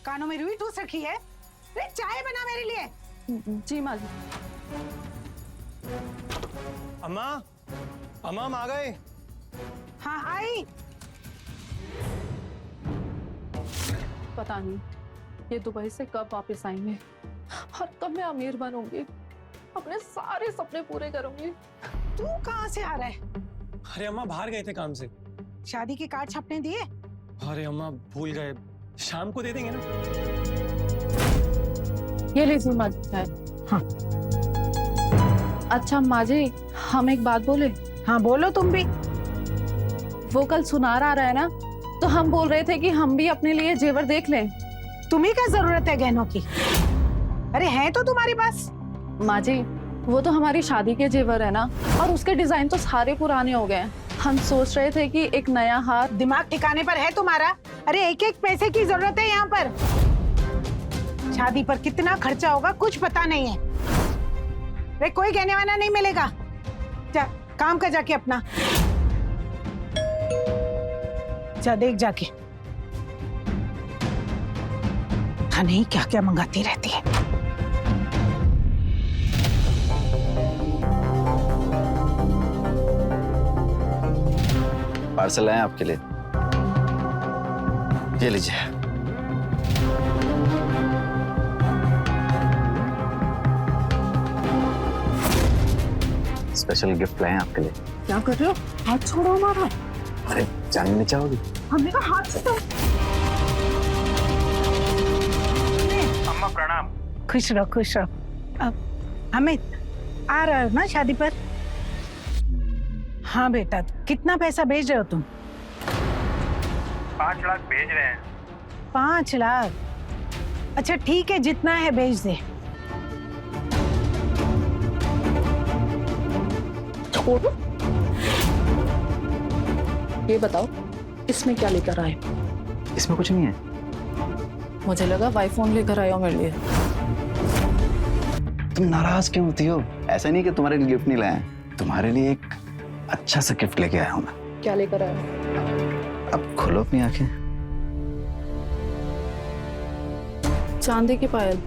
कानों में रुई ठूस रखी है। अरे चाय बना मेरे लिए। जी माँ जी। अम्मा, अम्मा हम आ गए। हाँ आई। पता नहीं ये दुबई से कब वापस आएंगे और कब मैं अमीर बनूंगी, अपने सारे सपने पूरे करूंगी। तू कहाँ से आ रहा है? अरे अम्मा बाहर गए थे काम से। शादी के कार्ड छपने दिए? अरे अम्मा भूल गए, शाम को दे देंगे ना। ये लीजिए माँ जी चाय। हाँ। अच्छा माँ जी, हम एक बात बोले? हाँ बोलो तुम भी। वो कल सुनार आ रहा है ना, तो हम बोल रहे थे कि हम भी अपने लिए जेवर देख लें। तुम्हें क्या जरूरत है गहनों की? अरे है तो तुम्हारे पास। माँ जी वो तो हमारी शादी के जेवर है ना, और उसके डिजाइन तो सारे पुराने हो गए हैं। हम सोच रहे थे कि एक नया हार। दिमाग ठिकाने पर है तुम्हारा? अरे एक एक पैसे की जरूरत है यहाँ पर। शादी पर कितना खर्चा होगा कुछ पता नहीं है। अरे कोई गहने वाला नहीं मिलेगा। जा काम कर जाके अपना। जा देख जाके। पता नहीं क्या क्या मंगाती रहती है। पार्सल आए आपके लिए, ये लीजिए। स्पेशल गिफ्ट लाए हैं आपके लिए। क्या कर रहे हो? हाथ छोड़ो हमारा। अरे जानना नहीं चाहोगी? हमने कहा हाथ से। अम्मा प्रणाम। खुश रहो खुश रहो। अब अमित आ रहा है ना शादी पर? हाँ बेटा, कितना पैसा भेज रहे हो तुम? 5 लाख भेज रहे हैं। 5 लाख? अच्छा ठीक है, जितना है भेज दे। छोड़ो। ये बताओ इसमें क्या लेकर आए? इसमें कुछ नहीं है। मुझे लगा आईफोन लेकर आए हो मेरे लिए। तुम नाराज क्यों होती हो? ऐसा नहीं कि तुम्हारे लिए गिफ्ट नहीं लाया, तुम्हारे लिए एक अच्छा सा गिफ्ट लेके आया हूं मैं। क्या लेकर आए हो? अब खोलो अपनी आंखें। चांदी की पायल।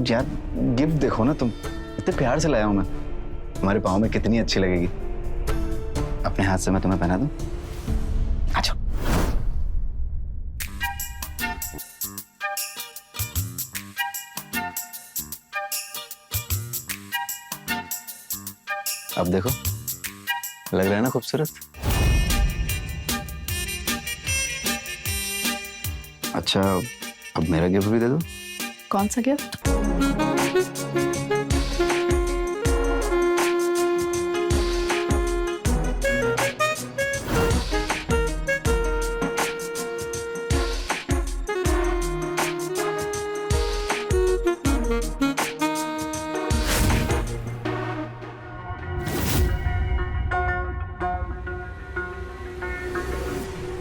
यार गिफ्ट देखो ना तुम, इतने प्यार से लाया हूं मैं। तुम्हारे पाँव में कितनी अच्छी लगेगी। अपने हाथ से मैं तुम्हें पहना दूं? आ जाओ। अब देखो, लग रहा है ना खूबसूरत? अच्छा अब मेरा गिफ्ट भी दे दो। कौन सा गिफ्ट?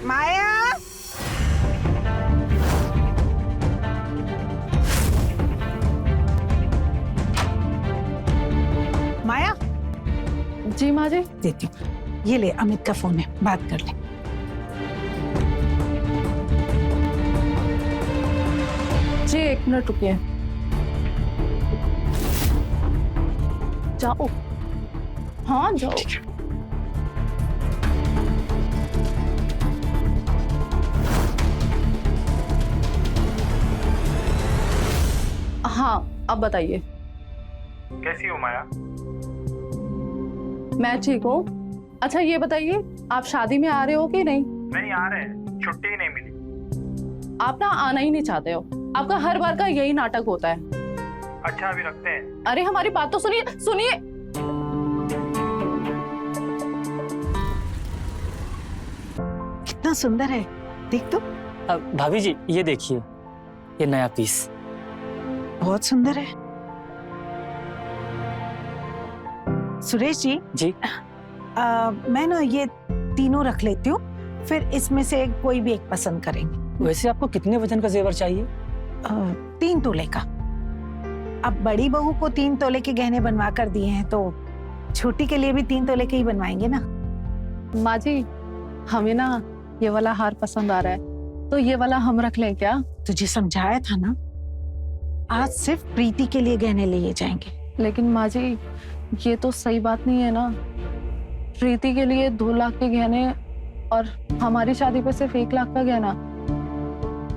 माया, माया जी माँ जी। देती हूँ। ये ले, अमित का फोन है, बात कर ले। जी 1 मिनट रुकिए। जाओ। हाँ जाओ। हाँ अब बताइए। कैसी हो माया? मैं ठीक हूँ। अच्छा ये बताइए आप शादी में आ रहे हो कि नहीं? नहीं आ रहे हैं, छुट्टी ही नहीं मिली। आप ना आना ही नहीं चाहते हो, आपका हर बार का यही नाटक होता है। अच्छा अभी रखते हैं। अरे हमारी बात तो सुनिए सुनिए। कितना सुंदर है, देख तो। भाभी जी ये देखिए, ये नया पीस। बहुत सुंदर है। सुरेश जी। जी। मैं ना ये तीनों रख लेती हूँ, फिर इसमें से कोई भी एक पसंद करेंगे। वैसे आपको कितने वजन का जेवर चाहिए? 3 तोले का। अब बड़ी बहू को 3 तोले के गहने बनवा कर दिए हैं, तो छोटी के लिए भी 3 तोले के ही बनवाएंगे ना। माँ जी हमें ना ये वाला हार पसंद आ रहा है, तो ये वाला हम रख लें क्या? तुझे समझाया था ना, आज सिर्फ प्रीति के लिए गहने लिए जाएंगे। लेकिन माँ जी, ये तो सही बात नहीं है ना। प्रीति के लिए 2 लाख के गहने और हमारी शादी पे सिर्फ 1 लाख का गहना।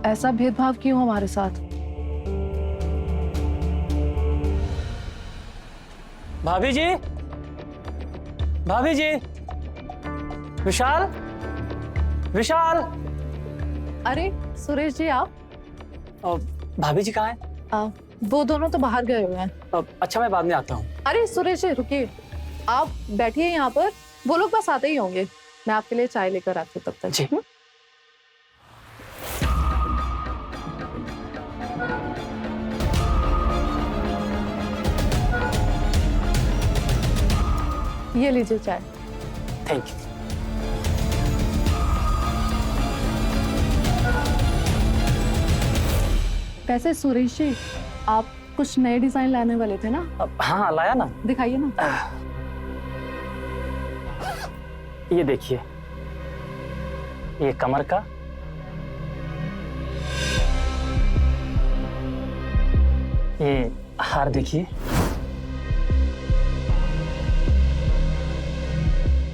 ऐसा भेदभाव क्यों हमारे साथ? भाभी जी, भाभी जी, विशाल, विशाल। अरे सुरेश जी, आप? भाभी जी कहाँ हैं? वो दोनों तो बाहर गए हुए हैं। अच्छा, मैं बाद में आता हूँ। अरे सुरेश जी रुकिए, आप बैठिए यहाँ पर, वो लोग बस आते ही होंगे। मैं आपके लिए चाय लेकर आती हूँ तब तक। जी। ये लीजिए चाय। Thank you. वैसे सुरेश जी, आप कुछ नए डिजाइन लाने वाले थे ना? हाँ, लाया ना। दिखाइए ना। ये देखिए, ये कमर का, ये हार देखिए।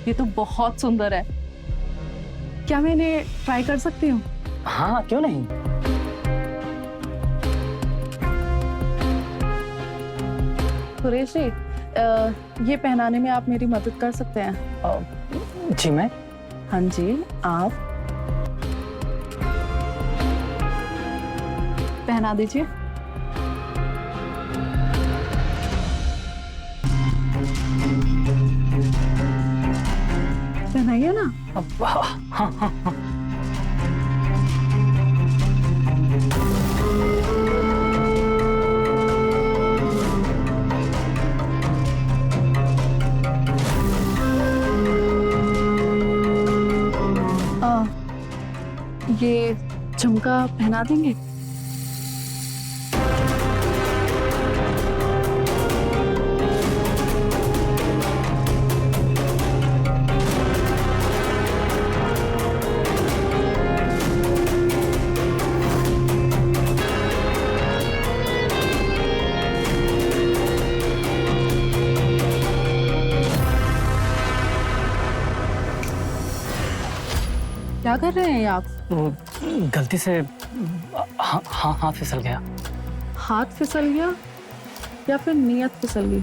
ये तो बहुत सुंदर है। क्या मैं इन्हें ट्राई कर सकती हूँ? हाँ, क्यों नहीं। सुरेश जी, ये पहनाने में आप मेरी मदद कर सकते हैं? जी मैं। हाँ जी, आप पहना दीजिए। पहनाइए ना। हाँ हाँ हाँ। ये झुमका पहना देंगे? क्या कर रहे हैं आप? गलती से हाथ फिसल गया। हाथ फिसल गया या फिर नियत फिसल गई?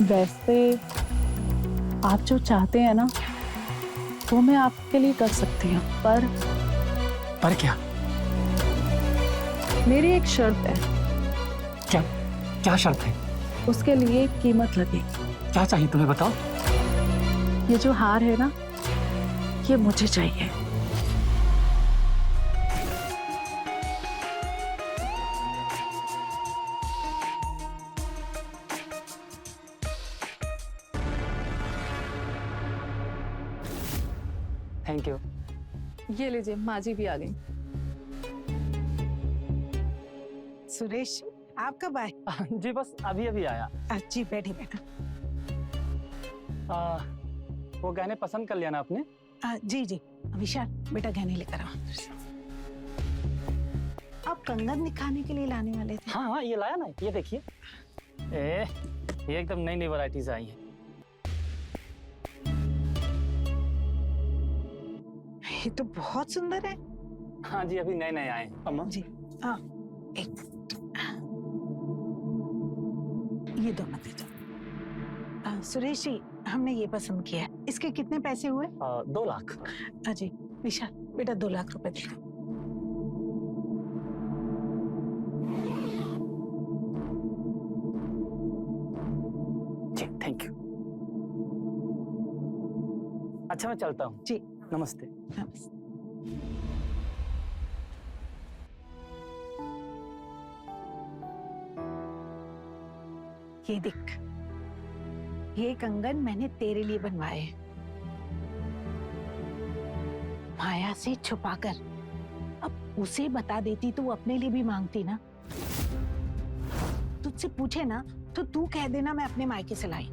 वैसे आप जो चाहते हैं ना, वो मैं आपके लिए कर सकती हूँ, पर क्या? मेरी एक शर्त है। क्या क्या शर्त है? उसके लिए कीमत लगेगी। क्या चाहिए तुम्हें, बताओ। ये जो हार है ना, ये मुझे चाहिए। Thank you. ये लीजिए, माँ जी भी आ गई। सुरेश, आप कब आए? जी बस अभी अभी आया। जी बैठे बैठा। वो गहने पसंद कर लिया ना आपने? जी जी। विशाल बेटा, गहने लेकर आओ। आप कंगन दिखाने के लिए लाने वाले थे? हाँ हाँ, ये लाया ना, ये देखिए। ये एकदम नई नई वैरायटीज आई हैं। ये तो बहुत सुंदर है। हाँ जी, अभी नए नए आए हैं। अम्मा जी हाँ, एक ये दोनों दे दो। सुरेश जी, हमने ये पसंद किया है। इसके कितने पैसे हुए? 2 लाख। जी विशाल बेटा, 2 लाख रुपए दे दो। जी थैंक यू। अच्छा मैं चलता हूँ। जी नमस्ते। नमस्ते। ये देख, ये कंगन मैंने तेरे लिए बनवाए हैं, माया से छुपाकर। अब उसे बता देती तो वो अपने लिए भी मांगती ना। तुझसे पूछे ना तो तू कह देना मैं अपने मायके से लाई।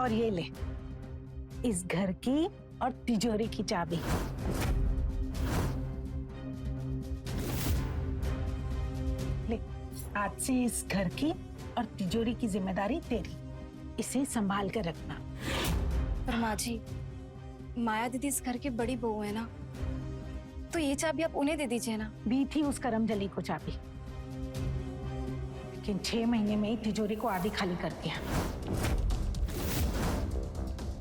और ये ले, इस घर की और तिजोरी की चाबी। ले, आज से इस घर की और तिजोरी की जिम्मेदारी तेरी। इसे संभाल कर रखना। पर माँ जी, माया दीदी इस घर की बड़ी बहू है ना, तो ये चाबी आप उन्हें दे दीजिए ना। दी थी उस करमजली को चाबी, लेकिन 6 महीने में ही तिजोरी को आधी खाली कर दिया।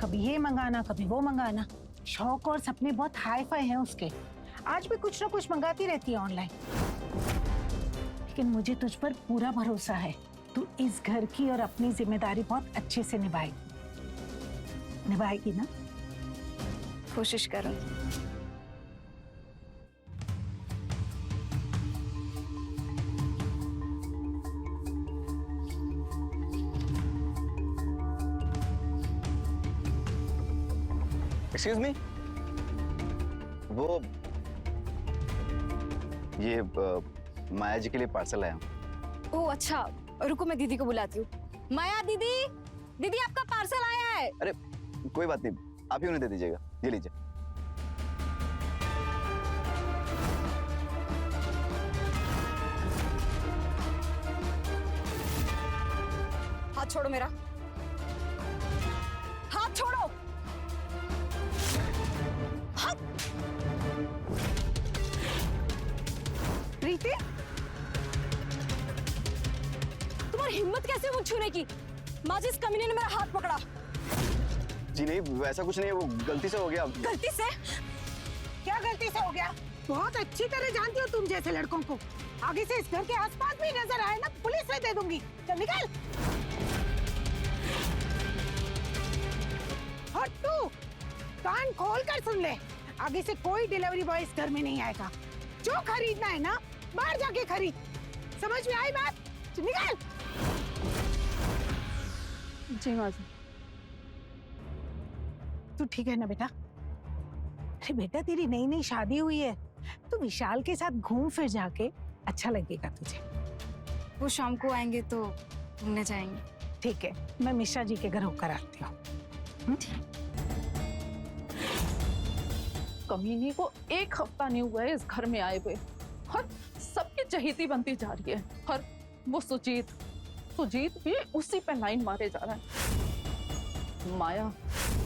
कभी ये मंगाना, कभी वो मंगाना। शौक और सपने बहुत हाई फाई हैं उसके। आज भी कुछ ना कुछ मंगाती रहती है ऑनलाइन। लेकिन मुझे तुझ पर पूरा भरोसा है। तू इस घर की और अपनी जिम्मेदारी बहुत अच्छे से निभाएगी ना? कोशिश करो। एक्सक्यूज मी, वो ये माया जी के लिए पार्सल आया हूँ। ओह अच्छा, रुको मैं दीदी को बुलाती हूँ। माया दीदी, दीदी आपका पार्सल आया है। अरे कोई बात नहीं, आप ही उन्हें दे दीजिएगा। ये लीजिए। हाथ छोड़ो मेरा, हाथ छोड़ो। हाथ। प्रीति, तुम्हारी हिम्मत कैसे मुझ छूने की? माँ जी, इस कमीने ने मेरा हाथ पकड़ा। जी नहीं, वैसा कुछ नहीं है, वो गलती से हो गया। गलती से? क्या गलती से हो गया? बहुत अच्छी तरह जानती हो तुम जैसे लड़कों को। आगे से इस घर के आसपास भी नजर आए ना, पुलिस में दे दूंगी। चल निकल। और तू कान खोल कर सुन ले, आगे से कोई डिलीवरी बॉय इस घर में नहीं आएगा। जो खरीदना है ना, बाहर जाके खरीद। समझ में आई बात? निकल। जी माँ जी। तू ठीक है ना बेटा? अरे बेटा, तेरी नई नई शादी हुई है, तो विशाल के साथ घूम फिर जाके अच्छा लगेगा तुझे। वो शाम को आएंगे तो घूमने जाएंगे। ठीक है, मैं मिश्रा जी के घर होकर आती हूँ। कमीनी को 1 हफ्ता नहीं हुआ है इस घर में आए हुए, और सबकी चहेती बनती जा रही है। और वो सुजीत भी उसी पे लाइन मारे जा रहा है। माया,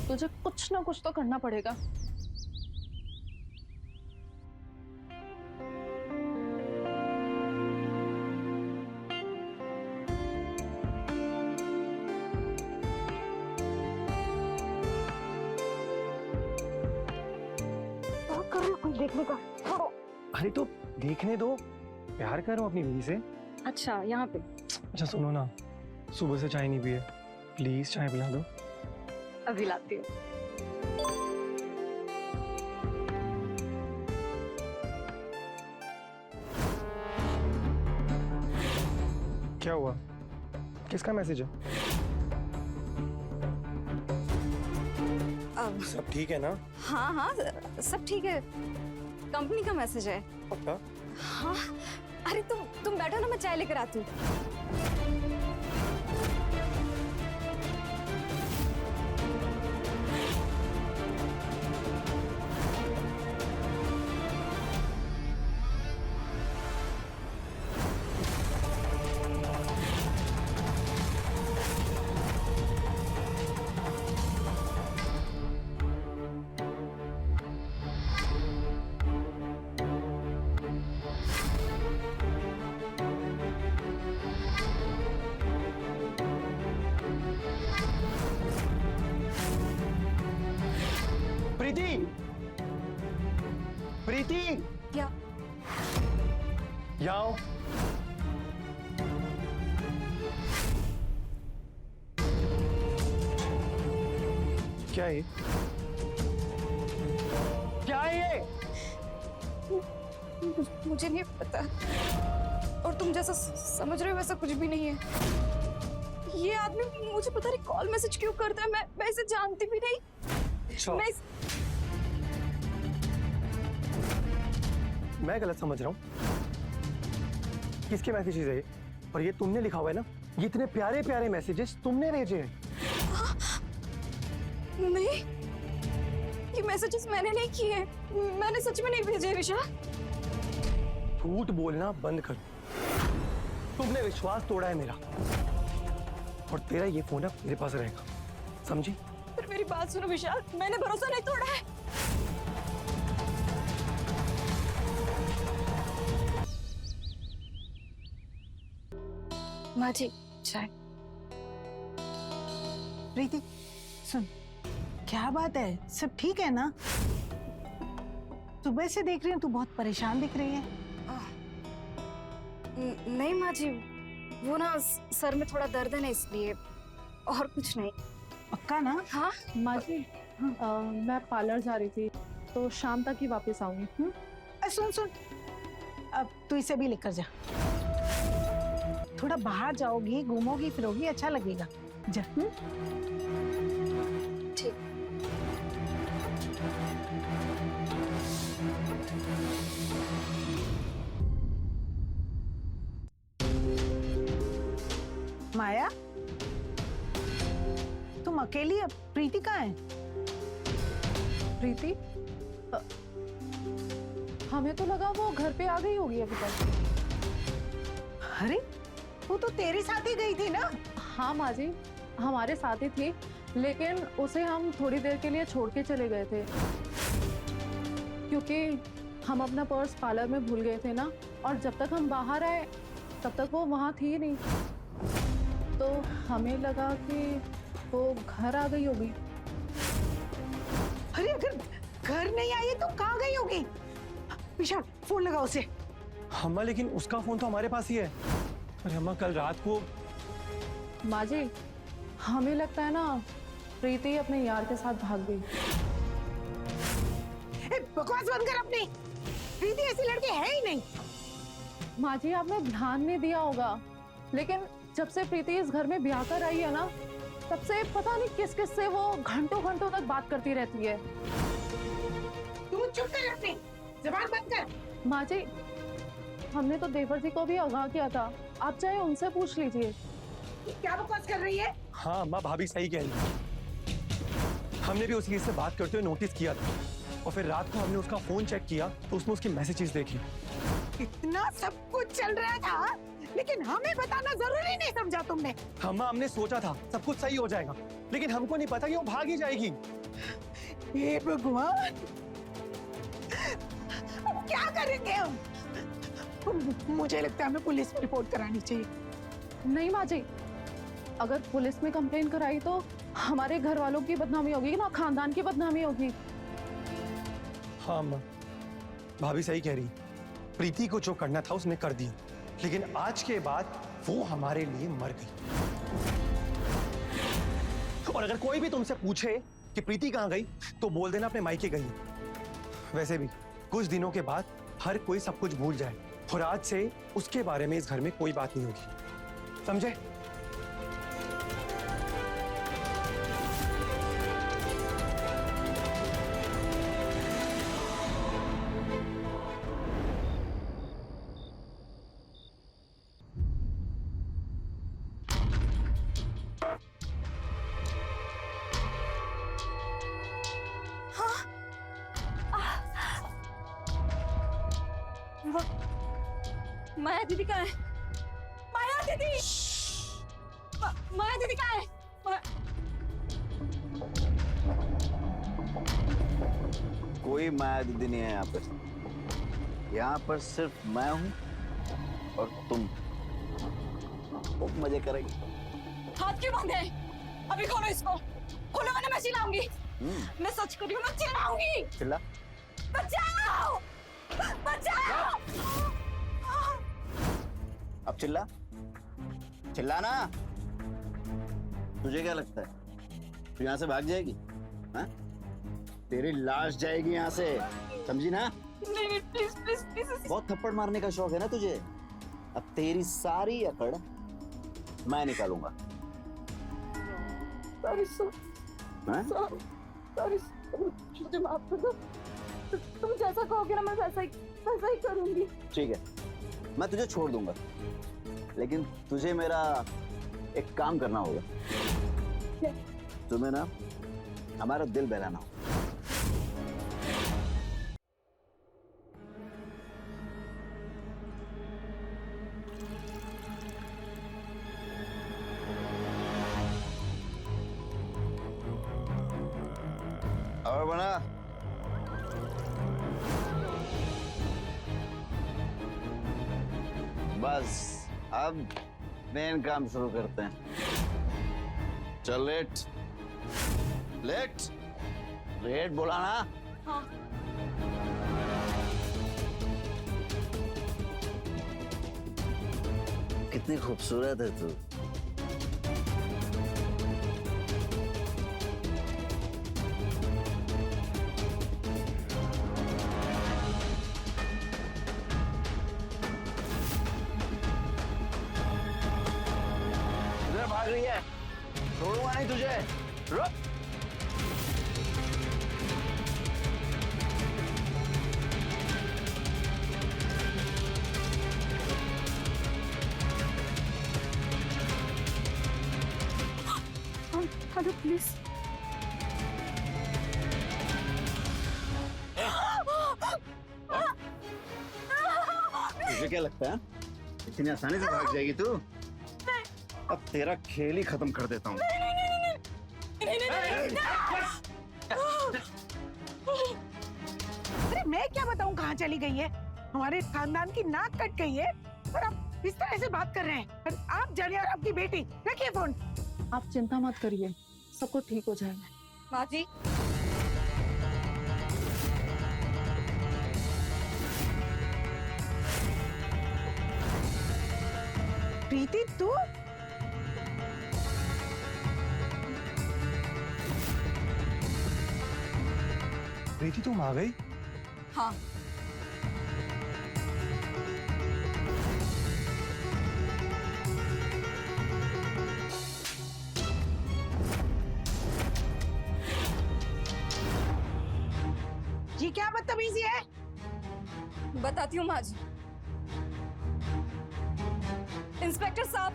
तुझे कुछ ना कुछ तो करना पड़ेगा। देखने का छोड़ो। अरे तो देखने दो, प्यार करो अपनी बीवी से। अच्छा, यहाँ पे? अच्छा सुनो ना, सुबह से चाय नहीं पिए, प्लीज चाय पिला दो। अभी लाती हूँ। क्या हुआ? किसका मैसेज है? अब सब ठीक है ना? हाँ हाँ, सब ठीक है। कंपनी का मैसेज है। पक्का? हाँ। अरे तुम बैठो ना, मैं चाय लेकर आती हूँ। प्रीति, क्या? यहाँ आओ। क्या है ये? क्या है ये? मुझे नहीं पता, और तुम जैसा समझ रहे हो वैसा कुछ भी नहीं है। ये आदमी मुझे पता नहीं कॉल मैसेज क्यों करता है। मैं इसे जानती भी नहीं। मैं गलत समझ रहा हूँ? किसके मैसेजेस है ये? और ये तुमने लिखा हुआ है ना? ये इतने प्यारे प्यारे मैसेजेस तुमने भेजे हैं? नहीं, ये मैसेजेस मैंने नहीं किए, मैंने सच में नहीं भेजे विशाल। झूठ बोलना बंद कर। तुमने विश्वास तोड़ा है मेरा, और तेरा ये फोन अब मेरे पास रहेगा, समझी? पर मेरी बात सुनो विशाल, मैंने भरोसा नहीं तोड़ा है। माँ जी चाय। प्रीति सुन, क्या बात है? सब ठीक है ना? सुबह से देख रही हूँ तू बहुत परेशान दिख रही है। नहीं माँ जी, वो ना सर में थोड़ा दर्द है ना, इसलिए, और कुछ नहीं। पक्का ना? हाँ माँ जी मैं पार्लर जा रही थी तो शाम तक ही वापस आऊंगी। सुन सुन, अब तू इसे भी लेकर जा। थोड़ा बाहर जाओगी, घूमोगी फिरोगी, अच्छा लगेगा। जा। ठीक। माया, तुम अकेली? अब प्रीति कहाँ है? प्रीति हमें तो लगा वो घर पे आ गई होगी अभी तक। अरे वो तो तेरे साथ ही गई थी ना? हाँ माँ जी, हमारे साथ ही थी, लेकिन उसे हम थोड़ी देर के लिए छोड़ के चले गए थे क्योंकि हम अपना पर्स पार्लर में भूल गए थे ना, और जब तक हम बाहर आए तब तक वो वहाँ थी ही नहीं, तो हमें लगा कि वो घर आ गई होगी। अरे अगर घर नहीं आई तो कहाँ गई होगी? विशाल फोन लगा उसे। अम्मा लेकिन उसका फोन तो हमारे पास ही है। अरे अम्मा कल रात को माँ जी हमें लगता है ना प्रीति अपने यार के साथ भाग गई। बकवास बंद कर अपनी। प्रीति ऐसी लड़की है ही नहीं। माँ जी आपने ध्यान नहीं दिया होगा, लेकिन जब से प्रीति इस घर में ब्याह कर आई है ना, तब से पता नहीं किस किस से वो घंटों घंटों तक बात करती रहती है। तू चुप कर अपनी जबान बंद कर। माँ जी हमने तो देवर जी को भी आगाह किया था, आप चाहे उनसे पूछ लीजिए। क्या बकवास कर रही है? हाँ अम्मा भाभी सही कह रही है। हमने भी उसी से बात करते हुए नोटिस किया था, और फिर रात को हमने उसका फोन चेक किया तो उसमें उसकी मैसेजेस देखी। इतना सब कुछ चल रहा था, लेकिन हमें बताना जरूरी नहीं समझा तुमने। अम्मा हमने सोचा था सब कुछ सही हो जाएगा, लेकिन हमको नहीं पता कि वो भाग ही जाएगी। हे भगवान, अब क्या करेंगे हम? मुझे लगता है हमें पुलिस में रिपोर्ट करानी चाहिए। नहीं माँ जी, अगर पुलिस में कंप्लेन कराई तो हमारे घर वालों की बदनामी होगी ना, खानदान की बदनामी होगी। हाँ अम्मा भाभी सही कह रही। प्रीति को जो करना था उसने कर दिया, लेकिन आज के बाद वो हमारे लिए मर गई। और अगर कोई भी तुमसे पूछे कि प्रीति कहाँ गई तो बोल देना अपने मायके गई है। वैसे भी कुछ दिनों के बाद हर कोई सब कुछ भूल जाए, और आज से उसके बारे में इस घर में कोई बात नहीं होगी, समझे? माया दीदी कहाँ है? माया दीदी! माया दीदी कहाँ है? कोई माया दीदी नहीं है यहाँ पर। यहाँ पर सिर्फ मैं हूँ और तुम। खूब मजे करेंगे। हाथ क्यों बांधे? अभी खोलो इसको, खोलो वरना मैं चिल्लाऊंगी। मैं सच कर रही हूँ, मैं चिल्लाऊंगी। चिल्ला। बचाओ! बचाओ! अब चिल्ला, चिल्ला ना। तुझे क्या लगता है तू यहाँ से भाग जाएगी? हाँ? तेरी लाश जाएगी यहाँ से, समझी ना? नहीं प्लीज प्लीज प्लीज। बहुत थप्पड़ मारने का शौक है ना तुझे? अब तेरी सारी अकड़ मैं निकालूंगा। मुझे माफ कर दो। तुम जैसा कहोगे ना मैं वैसा ही करूंगी। ठीक है, मैं तुझे छोड़ दूंगा, लेकिन तुझे मेरा एक काम करना होगा। तुम्हें ना हमारा दिल बहलाना होगा। और बना। बस अब मेन काम शुरू करते हैं। चल लेट लेट लेट बोला ना। हाँ। कितनी खूबसूरत है तू। किधर भाग रही है? छोड़ूंगा नहीं तुझे। रुक। Hello please. तुझे क्या लगता है इतनी आसानी से भाग जाएगी तू? अब तेरा खेल ही खत्म कर देता हूँ। अरे मैं क्या बताऊं कहाँ चली गई है? हमारे खानदान की नाक कट गई है और आप इस तरह से बात कर रहे हैं। और आप जानिए और आपकी बेटी, रखिए फोन। आप चिंता मत करिए, सब कुछ ठीक हो जाएगा। माँ जी, प्रीति तू? प्रीति तुम आ गई? हाँ। ये क्या बदतमीजी है? बताती हूँ माँ जी। इंस्पेक्टर साहब,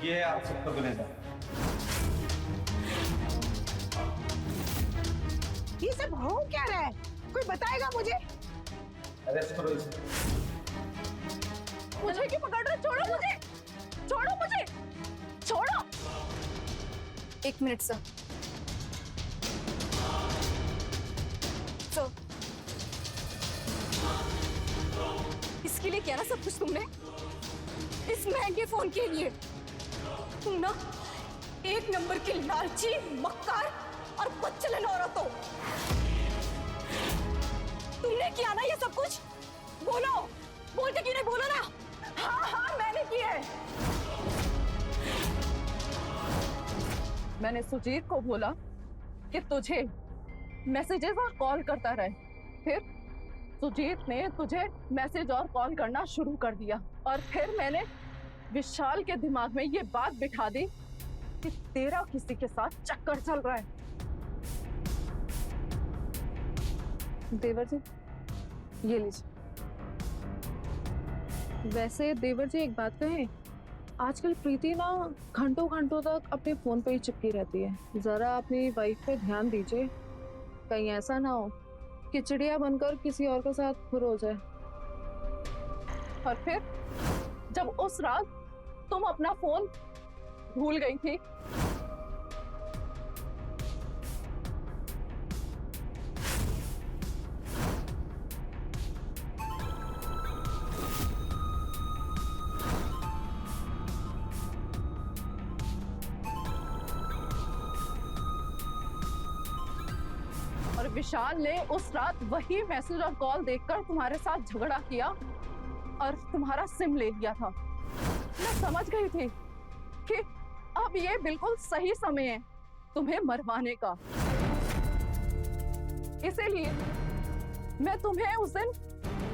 ये है आप सबका गुनहगार। ये सब हो क्या रहा है? कोई बताएगा मुझे? अरेस्ट करो इसे। मुझे क्यों पकड़ रहे? छोड़ो मुझे, छोड़ो मुझे, छोड़ो। एक मिनट सर। सर, इसके लिए किया ना सब कुछ तुमने? इस महंगे फोन के लिए? तुम ना एक नंबर की लालची, मक्कार और बदचलन औरत हो। तुमने किया ना ये सब कुछ? बोलो, बोलते क्यों नहीं? बोलो ना। हाँ हाँ मैंने किया है। मैंने सुजीत को बोला कि तुझे मैसेजेस और कॉल करता रहे, फिर सुजीत ने तुझे मैसेज और कॉल करना शुरू कर दिया, और फिर मैंने विशाल के दिमाग में ये बात बिठा दी कि तेरा किसी के साथ चक्कर चल रहा है। देवर जी, ये लीजिए। वैसे देवर जी एक बात कहें, आजकल प्रीति ना घंटों घंटों तक अपने फोन पे ही चिपकी रहती है। जरा अपनी वाइफ पे ध्यान दीजिए, कहीं ऐसा ना हो कि चिड़िया बनकर किसी और के साथ खुर हो जाए। और फिर जब उस रात तुम अपना फोन भूल गई थी, और विशाल ने उस रात वही मैसेज और कॉल देखकर तुम्हारे साथ झगड़ा किया और तुम्हारा सिम ले लिया था। मैं समझ गई थी कि अब ये बिल्कुल सही समय है तुम्हें मरवाने का। इसीलिए मैं तुम्हें उस दिन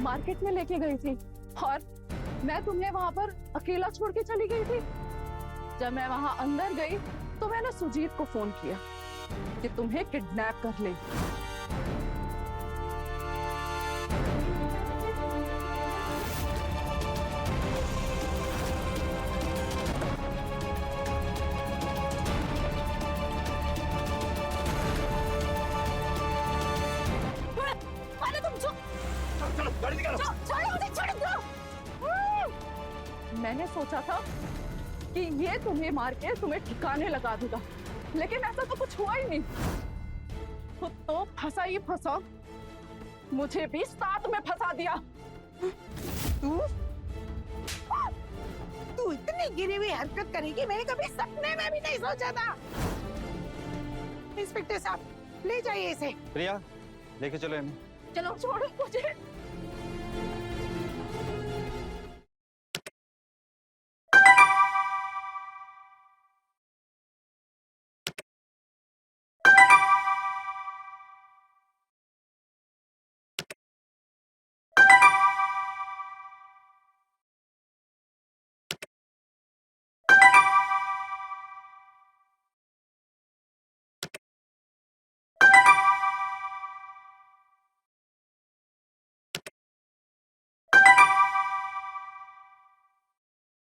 मार्केट में लेके गई थी और मैं तुम्हें वहां पर अकेला छोड़ के चली गई थी। जब मैं वहां अंदर गई तो मैंने सुजीत को फोन किया कि तुम्हें किडनैप कर ले। मैंने सोचा था कि ये तुम्हें मार के तुम्हें ठिकाने लगा दूंगा, लेकिन ऐसा तो कुछ हुआ ही नहीं। खुद तो फंसा ही फंसा, मुझे भी साथ में फंसा दिया। तू तू इतनी गिरी हुई हरकत करेगी मैंने कभी सपने में भी नहीं सोचा था। इंस्पेक्टर साहब ले जाइए इसे। प्रिया लेके चलो इन्हें। चलो छोड़ो मुझे।